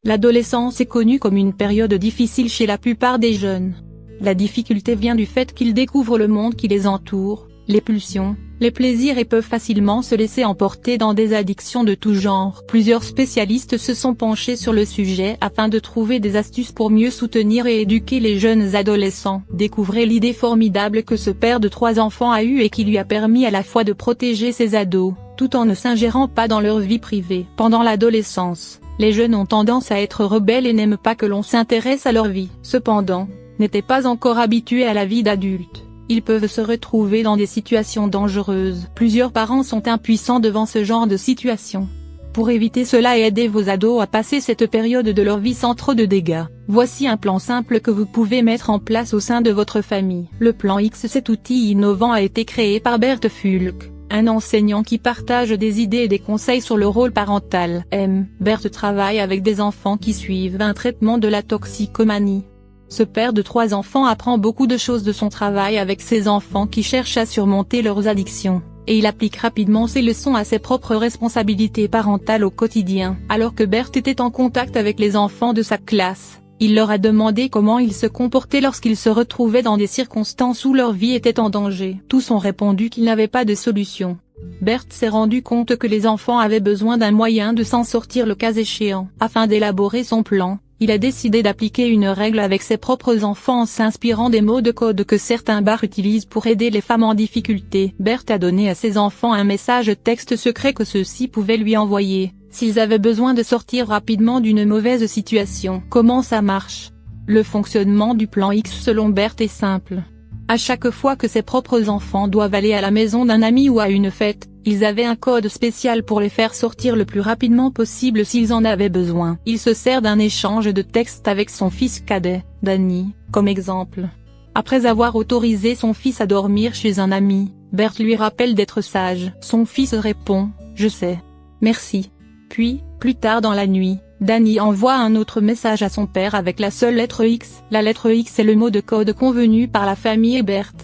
L'adolescence est connue comme une période difficile chez la plupart des jeunes. La difficulté vient du fait qu'ils découvrent le monde qui les entoure, les pulsions, les plaisirs et peuvent facilement se laisser emporter dans des addictions de tout genre. Plusieurs spécialistes se sont penchés sur le sujet afin de trouver des astuces pour mieux soutenir et éduquer les jeunes adolescents. Découvrez l'idée formidable que ce père de 3 enfants a eue et qui lui a permis à la fois de protéger ses ados, tout en ne s'ingérant pas dans leur vie privée. Pendant l'adolescence, les jeunes ont tendance à être rebelles et n'aiment pas que l'on s'intéresse à leur vie. Cependant, n'étaient pas encore habitués à la vie d'adulte. Ils peuvent se retrouver dans des situations dangereuses. Plusieurs parents sont impuissants devant ce genre de situation. Pour éviter cela et aider vos ados à passer cette période de leur vie sans trop de dégâts, voici un plan simple que vous pouvez mettre en place au sein de votre famille. Le plan X. Cet outil innovant a été créé par Bert Fulk, un enseignant qui partage des idées et des conseils sur le rôle parental. Bert travaille avec des enfants qui suivent un traitement de la toxicomanie. Ce père de 3 enfants apprend beaucoup de choses de son travail avec ses enfants qui cherchent à surmonter leurs addictions, et il applique rapidement ces leçons à ses propres responsabilités parentales au quotidien. Alors que Bert était en contact avec les enfants de sa classe, il leur a demandé comment ils se comportaient lorsqu'ils se retrouvaient dans des circonstances où leur vie était en danger. Tous ont répondu qu'ils n'avaient pas de solution. Bert s'est rendu compte que les enfants avaient besoin d'un moyen de s'en sortir le cas échéant. Afin d'élaborer son plan, il a décidé d'appliquer une règle avec ses propres enfants en s'inspirant des mots de code que certains bars utilisent pour aider les femmes en difficulté. Bert a donné à ses enfants un message texte secret que ceux-ci pouvaient lui envoyer, s'ils avaient besoin de sortir rapidement d'une mauvaise situation. Comment ça marche? Le fonctionnement du plan X selon Bert est simple. À chaque fois que ses propres enfants doivent aller à la maison d'un ami ou à une fête, ils avaient un code spécial pour les faire sortir le plus rapidement possible s'ils en avaient besoin. Il se sert d'un échange de textes avec son fils cadet, Danny, comme exemple. Après avoir autorisé son fils à dormir chez un ami, Bert lui rappelle d'être sage. Son fils répond « Je sais. Merci ». Puis, plus tard dans la nuit, Danny envoie un autre message à son père avec la seule lettre X. La lettre X est le mot de code convenu par la famille et Bert.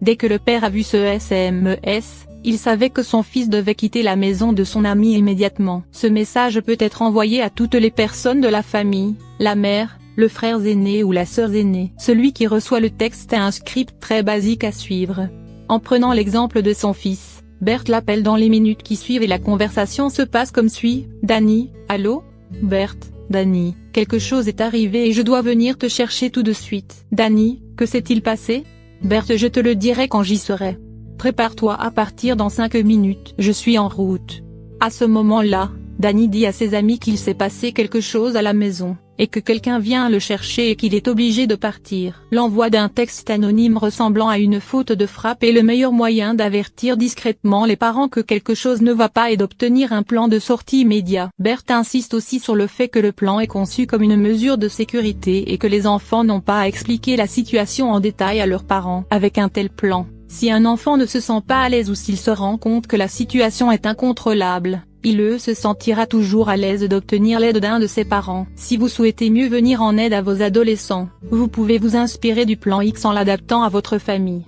Dès que le père a vu ce SMS, il savait que son fils devait quitter la maison de son ami immédiatement. Ce message peut être envoyé à toutes les personnes de la famille, la mère, le frère aîné ou la sœur aînée. Celui qui reçoit le texte a un script très basique à suivre. En prenant l'exemple de son fils, Bert l'appelle dans les minutes qui suivent et la conversation se passe comme suit. Danny, allô? Bert, Danny, quelque chose est arrivé et je dois venir te chercher tout de suite. Danny, que s'est-il passé? Bert, je te le dirai quand j'y serai. Prépare-toi à partir dans 5 minutes. Je suis en route. À ce moment-là, Danny dit à ses amis qu'il s'est passé quelque chose à la maison, et que quelqu'un vient le chercher et qu'il est obligé de partir. L'envoi d'un texte anonyme ressemblant à une faute de frappe est le meilleur moyen d'avertir discrètement les parents que quelque chose ne va pas et d'obtenir un plan de sortie immédiat. Bert insiste aussi sur le fait que le plan est conçu comme une mesure de sécurité et que les enfants n'ont pas à expliquer la situation en détail à leurs parents. Avec un tel plan, si un enfant ne se sent pas à l'aise ou s'il se rend compte que la situation est incontrôlable, il se sentira toujours à l'aise d'obtenir l'aide d'un de ses parents. Si vous souhaitez mieux venir en aide à vos adolescents, vous pouvez vous inspirer du plan X en l'adaptant à votre famille.